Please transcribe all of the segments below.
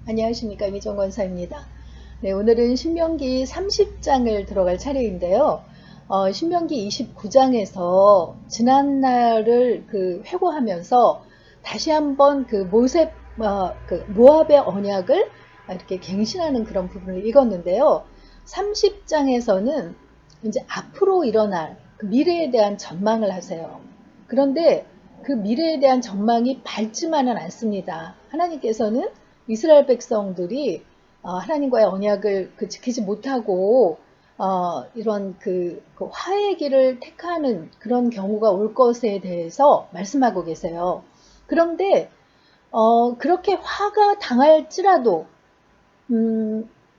안녕하십니까, 이미정 권사입니다. 네, 오늘은 신명기 30장을 들어갈 차례인데요. 신명기 29장에서 지난날을 회고하면서 다시 한번 모압의 언약을 이렇게 갱신하는 그런 부분을 읽었는데요. 30장에서는 이제 앞으로 일어날 미래에 대한 전망을 하세요. 그런데 그 미래에 대한 전망이 밝지만은 않습니다. 하나님께서는 이스라엘 백성들이 하나님과의 언약을 지키지 못하고 이런 화의 길을 택하는 그런 경우가 올 것에 대해서 말씀하고 계세요. 그런데 그렇게 화가 당할지라도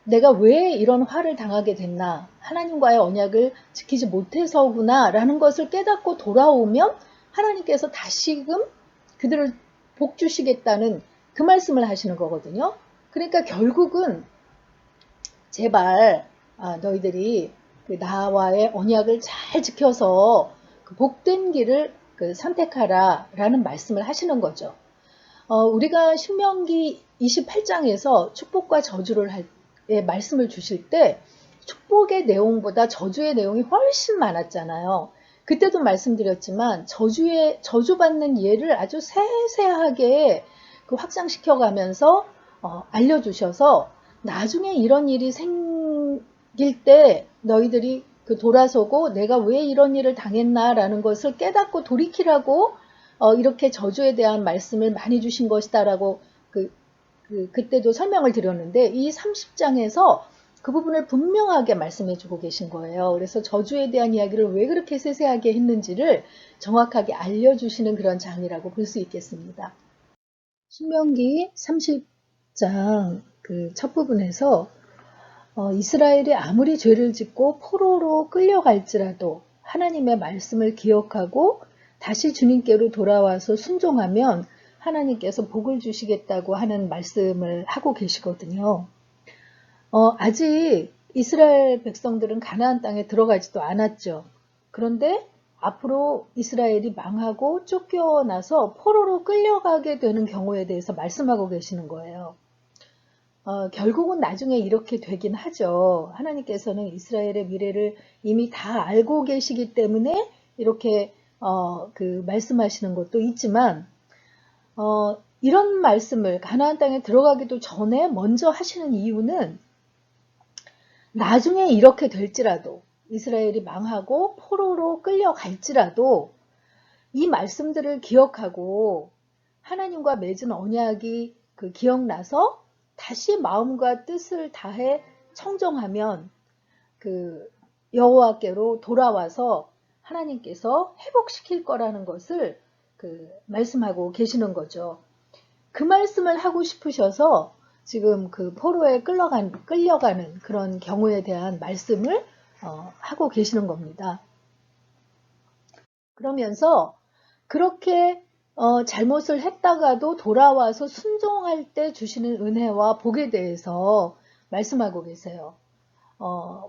내가 왜 이런 화를 당하게 됐나, 하나님과의 언약을 지키지 못해서구나 라는 것을 깨닫고 돌아오면 하나님께서 다시금 그들을 복 주시겠다는 그 말씀을 하시는 거거든요. 그러니까 결국은 제발 너희들이 나와의 언약을 잘 지켜서 복된 길을 선택하라 라는 말씀을 하시는 거죠. 우리가 신명기 28장에서 축복과 저주를 말씀을 주실 때 축복의 내용보다 저주의 내용이 훨씬 많았잖아요. 그때도 말씀드렸지만 저주받는 예를 아주 세세하게 확장시켜 가면서 알려주셔서 나중에 이런 일이 생길 때 너희들이 돌아서고 내가 왜 이런 일을 당했나라는 것을 깨닫고 돌이키라고 이렇게 저주에 대한 말씀을 많이 주신 것이다라고 그때도 설명을 드렸는데 이 30장에서 그 부분을 분명하게 말씀해 주고 계신 거예요. 그래서 저주에 대한 이야기를 왜 그렇게 세세하게 했는지를 정확하게 알려주시는 그런 장이라고 볼 수 있겠습니다. 신명기 30장 첫 부분에서 이스라엘이 아무리 죄를 짓고 포로로 끌려갈지라도 하나님의 말씀을 기억하고 다시 주님께로 돌아와서 순종하면 하나님께서 복을 주시겠다고 하는 말씀을 하고 계시거든요. 아직 이스라엘 백성들은 가나안 땅에 들어가지도 않았죠. 그런데 앞으로 이스라엘이 망하고 쫓겨나서 포로로 끌려가게 되는 경우에 대해서 말씀하고 계시는 거예요. 결국은 나중에 이렇게 되긴 하죠. 하나님께서는 이스라엘의 미래를 이미 다 알고 계시기 때문에 이렇게 말씀하시는 것도 있지만 이런 말씀을 가나안 땅에 들어가기도 전에 먼저 하시는 이유는 나중에 이렇게 될지라도 이스라엘이 망하고 포로로 끌려갈지라도 이 말씀들을 기억하고 하나님과 맺은 언약이 기억나서 다시 마음과 뜻을 다해 청정하면 여호와께로 돌아와서 하나님께서 회복시킬 거라는 것을 말씀하고 계시는 거죠. 그 말씀을 하고 싶으셔서 지금 포로에 끌려가는 그런 경우에 대한 말씀을 하고 계시는 겁니다. 그러면서 그렇게 잘못을 했다가도 돌아와서 순종할 때 주시는 은혜와 복에 대해서 말씀하고 계세요.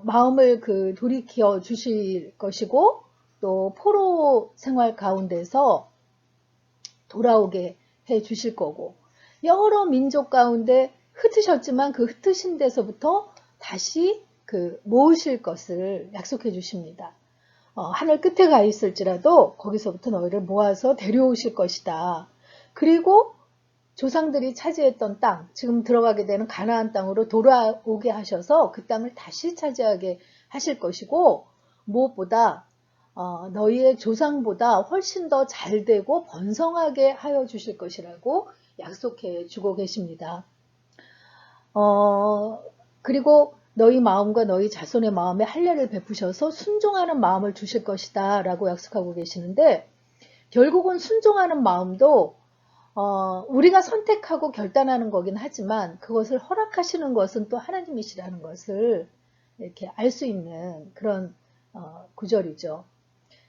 마음을 돌이켜 주실 것이고 또 포로 생활 가운데서 돌아오게 해 주실 거고 여러 민족 가운데 흩으셨지만 그 흩으신 데서부터 다시 모으실 것을 약속해 주십니다. 하늘 끝에 가 있을지라도 거기서부터 너희를 모아서 데려오실 것이다. 그리고 조상들이 차지했던 땅, 지금 들어가게 되는 가나안 땅으로 돌아오게 하셔서 그 땅을 다시 차지하게 하실 것이고 무엇보다 너희의 조상보다 훨씬 더 잘되고 번성하게 하여 주실 것이라고 약속해 주고 계십니다. 그리고 너희 마음과 너희 자손의 마음에 할례를 베푸셔서 순종하는 마음을 주실 것이다 라고 약속하고 계시는데 결국은 순종하는 마음도 우리가 선택하고 결단하는 거긴 하지만 그것을 허락하시는 것은 또 하나님이시라는 것을 이렇게 알 수 있는 그런 구절이죠.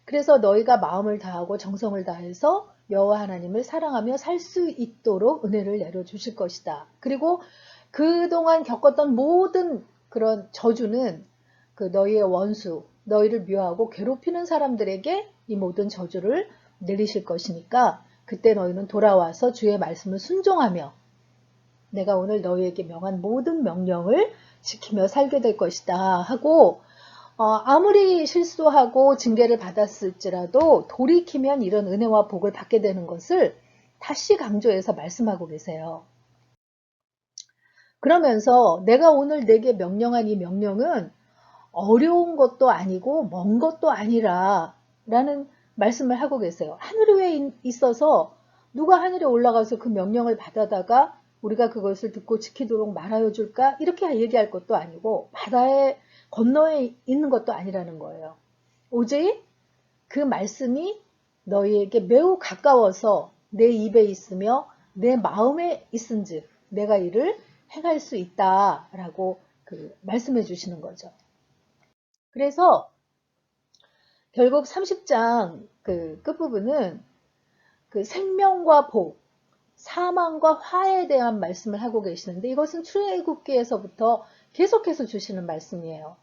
그래서 너희가 마음을 다하고 정성을 다해서 여호와 하나님을 사랑하며 살 수 있도록 은혜를 내려주실 것이다. 그리고 그동안 겪었던 모든 그런 저주는 너희의 원수, 너희를 미워하고 괴롭히는 사람들에게 이 모든 저주를 내리실 것이니까 그때 너희는 돌아와서 주의 말씀을 순종하며 내가 오늘 너희에게 명한 모든 명령을 지키며 살게 될 것이다 하고 아무리 실수하고 징계를 받았을지라도 돌이키면 이런 은혜와 복을 받게 되는 것을 다시 강조해서 말씀하고 계세요. 그러면서 내가 오늘 내게 명령한 이 명령은 어려운 것도 아니고 먼 것도 아니라 라는 말씀을 하고 계세요. 하늘 위에 있어서 누가 하늘에 올라가서 그 명령을 받아다가 우리가 그것을 듣고 지키도록 말하여 줄까? 이렇게 얘기할 것도 아니고 바다에 건너에 있는 것도 아니라는 거예요. 오직 그 말씀이 너희에게 매우 가까워서 내 입에 있으며 내 마음에 있은즉 내가 이를 행할 수 있다라고 말씀해 주시는 거죠. 그래서 결국 30장 끝부분은 생명과 복, 사망과 화에 대한 말씀을 하고 계시는데 이것은 출애굽기에서부터 계속해서 주시는 말씀이에요.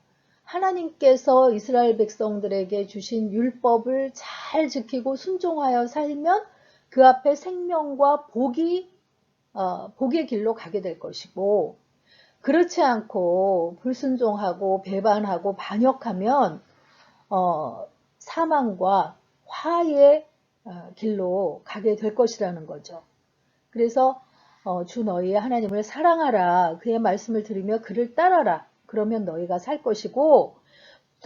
하나님께서 이스라엘 백성들에게 주신 율법을 잘 지키고 순종하여 살면 그 앞에 생명과 복의 길로 가게 될 것이고 그렇지 않고 불순종하고 배반하고 반역하면 사망과 화의 길로 가게 될 것이라는 거죠. 그래서 주 너희의 하나님을 사랑하라. 그의 말씀을 들으며 그를 따라라. 그러면 너희가 살 것이고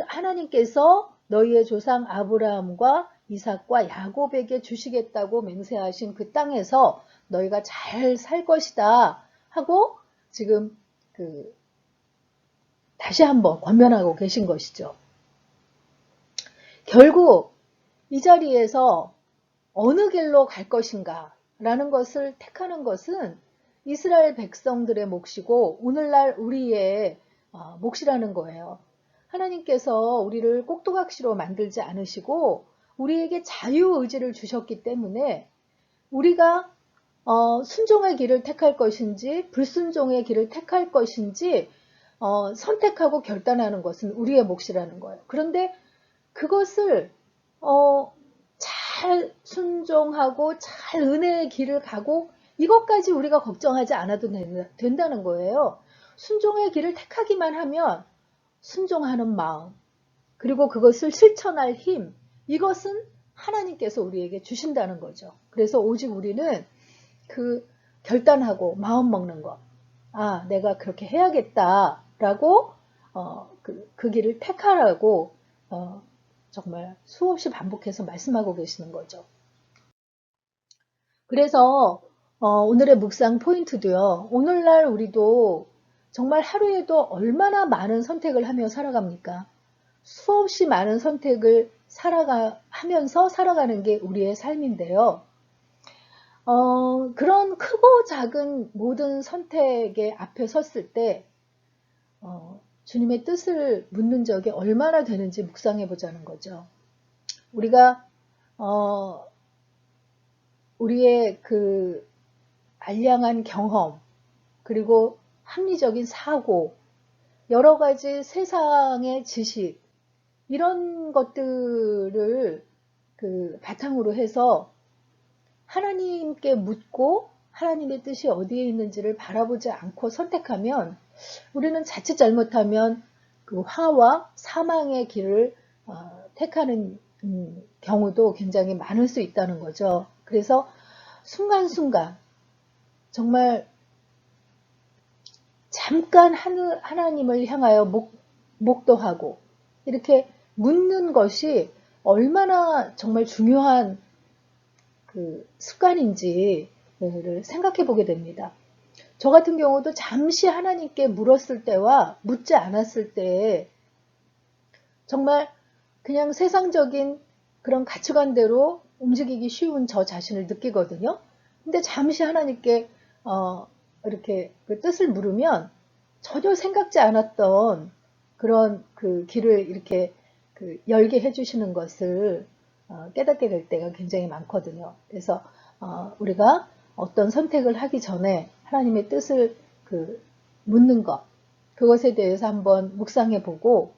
하나님께서 너희의 조상 아브라함과 이삭과 야곱에게 주시겠다고 맹세하신 그 땅에서 너희가 잘 살 것이다 하고 지금 다시 한번 권면하고 계신 것이죠. 결국 이 자리에서 어느 길로 갈 것인가 라는 것을 택하는 것은 이스라엘 백성들의 몫이고 오늘날 우리의 몫이라는 거예요. 하나님께서 우리를 꼭두각시로 만들지 않으시고 우리에게 자유의지를 주셨기 때문에 우리가 순종의 길을 택할 것인지 불순종의 길을 택할 것인지 선택하고 결단하는 것은 우리의 몫이라는 거예요. 그런데 그것을 잘 순종하고 잘 은혜의 길을 가고 이것까지 우리가 걱정하지 않아도 된다는 거예요. 순종의 길을 택하기만 하면 순종하는 마음 그리고 그것을 실천할 힘 이것은 하나님께서 우리에게 주신다는 거죠. 그래서 오직 우리는 결단하고 마음 먹는 것 내가 그렇게 해야겠다라고 그 길을 택하라고 정말 수없이 반복해서 말씀하고 계시는 거죠. 그래서 오늘의 묵상 포인트도요. 오늘날 우리도 정말 하루에도 얼마나 많은 선택을 하며 살아갑니까? 수없이 많은 선택을 하면서 살아가는 게 우리의 삶인데요. 그런 크고 작은 모든 선택의 앞에 섰을 때 주님의 뜻을 묻는 적이 얼마나 되는지 묵상해 보자는 거죠. 우리가 우리의 알량한 경험 그리고 합리적인 사고 여러 가지 세상의 지식 이런 것들을 바탕으로 해서 하나님께 묻고 하나님의 뜻이 어디에 있는지를 바라보지 않고 선택하면 우리는 자칫 잘못하면 화와 사망의 길을 택하는 경우도 굉장히 많을 수 있다는 거죠. 그래서 순간순간 정말 잠깐 하나님을 향하여 목도하고 이렇게 묻는 것이 얼마나 정말 중요한 습관인지를 생각해 보게 됩니다. 저 같은 경우도 잠시 하나님께 물었을 때와 묻지 않았을 때 정말 그냥 세상적인 그런 가치관대로 움직이기 쉬운 저 자신을 느끼거든요. 근데 잠시 하나님께 이렇게 뜻을 물으면 전혀 생각지 않았던 그런 길을 이렇게 열게 해주시는 것을 깨닫게 될 때가 굉장히 많거든요. 그래서 우리가 어떤 선택을 하기 전에 하나님의 뜻을 묻는 것, 그것에 대해서 한번 묵상해 보고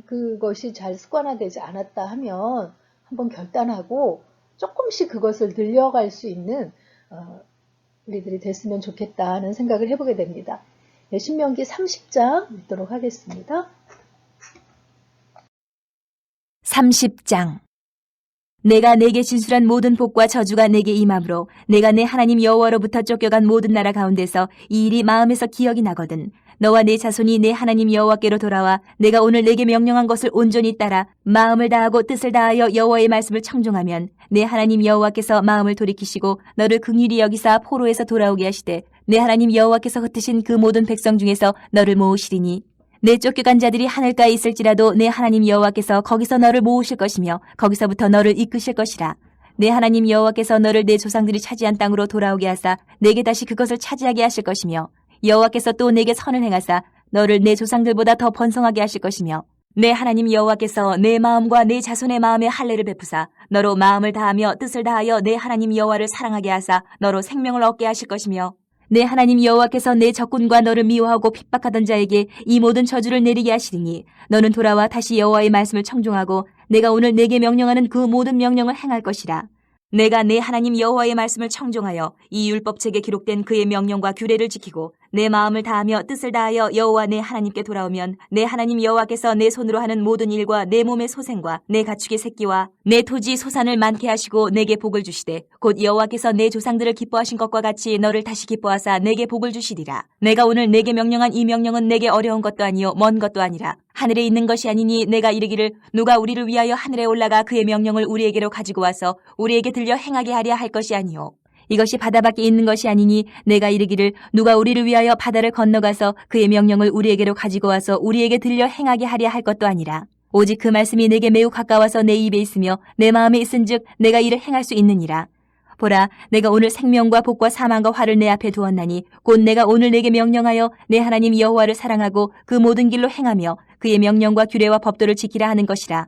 그것이 잘 습관화되지 않았다 하면 한번 결단하고 조금씩 그것을 늘려갈 수 있는 우리들이 됐으면 좋겠다 하는 생각을 해보게 됩니다. 네, 신명기 30장 읽도록 하겠습니다. 30장. 내가 내게 진술한 모든 복과 저주가 내게 임함으로 내가 내 하나님 여호와로부터 쫓겨간 모든 나라 가운데서 이 일이 마음에서 기억이 나거든 너와 내 자손이 내 하나님 여호와께로 돌아와 내가 오늘 내게 명령한 것을 온전히 따라 마음을 다하고 뜻을 다하여 여호와의 말씀을 청종하면 내 하나님 여호와께서 마음을 돌이키시고 너를 긍휼히 여기사 포로에서 돌아오게 하시되 내 하나님 여호와께서 흩으신 그 모든 백성 중에서 너를 모으시리니 내 쫓겨간 자들이 하늘가에 있을지라도 내 하나님 여호와께서 거기서 너를 모으실 것이며 거기서부터 너를 이끄실 것이라. 내 하나님 여호와께서 너를 내 조상들이 차지한 땅으로 돌아오게 하사 내게 다시 그것을 차지하게 하실 것이며 여호와께서 또 내게 선을 행하사 너를 내 조상들보다 더 번성하게 하실 것이며 내 하나님 여호와께서 내 마음과 내 자손의 마음에 할례를 베푸사 너로 마음을 다하며 뜻을 다하여 내 하나님 여호와를 사랑하게 하사 너로 생명을 얻게 하실 것이며 내 하나님 여호와께서 내 적군과 너를 미워하고 핍박하던 자에게 이 모든 저주를 내리게 하시리니 너는 돌아와 다시 여호와의 말씀을 청종하고 내가 오늘 내게 명령하는 그 모든 명령을 행할 것이라. 내가 내 하나님 여호와의 말씀을 청종하여 이 율법책에 기록된 그의 명령과 규례를 지키고 내 마음을 다하며 뜻을 다하여 여호와 내 하나님께 돌아오면 내 하나님 여호와께서 내 손으로 하는 모든 일과 내 몸의 소생과 내 가축의 새끼와 내 토지 소산을 많게 하시고 내게 복을 주시되 곧 여호와께서 내 조상들을 기뻐하신 것과 같이 너를 다시 기뻐하사 내게 복을 주시리라. 내가 오늘 내게 명령한 이 명령은 내게 어려운 것도 아니요 먼 것도 아니라 하늘에 있는 것이 아니니 내가 이르기를 누가 우리를 위하여 하늘에 올라가 그의 명령을 우리에게로 가지고 와서 우리에게 들려 행하게 하랴 할 것이 아니요 이것이 바다 밖에 있는 것이 아니니 내가 이르기를 누가 우리를 위하여 바다를 건너가서 그의 명령을 우리에게로 가지고 와서 우리에게 들려 행하게 하랴 할 것도 아니라 오직 그 말씀이 내게 매우 가까워서 내 입에 있으며 내 마음에 있은즉 내가 이를 행할 수 있느니라. 보라, 내가 오늘 생명과 복과 사망과 화를 내 앞에 두었나니 곧 내가 오늘 내게 명령하여 내 하나님 여호와를 사랑하고 그 모든 길로 행하며 그의 명령과 규례와 법도를 지키라 하는 것이라.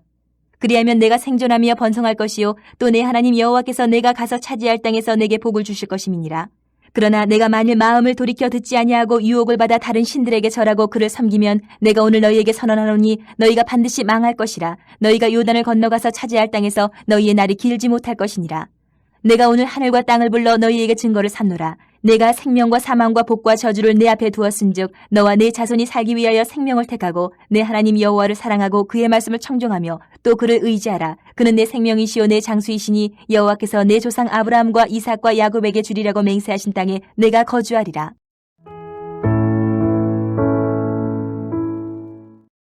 그리하면 내가 생존하며 번성할 것이요 또 내 하나님 여호와께서 내가 가서 차지할 땅에서 내게 복을 주실 것임이니라. 그러나 내가 만일 마음을 돌이켜 듣지 아니하고 유혹을 받아 다른 신들에게 절하고 그를 섬기면 내가 오늘 너희에게 선언하노니 너희가 반드시 망할 것이라. 너희가 요단을 건너가서 차지할 땅에서 너희의 날이 길지 못할 것이니라. 내가 오늘 하늘과 땅을 불러 너희에게 증거를 삼노라. 내가 생명과 사망과 복과 저주를 내 앞에 두었은즉 너와 내 자손이 살기 위하여 생명을 택하고 내 하나님 여호와를 사랑하고 그의 말씀을 청종하며 또 그를 의지하라. 그는 내 생명이시요 내 장수이시니 여호와께서 내 조상 아브라함과 이삭과 야곱에게 주리라고 맹세하신 땅에 내가 거주하리라.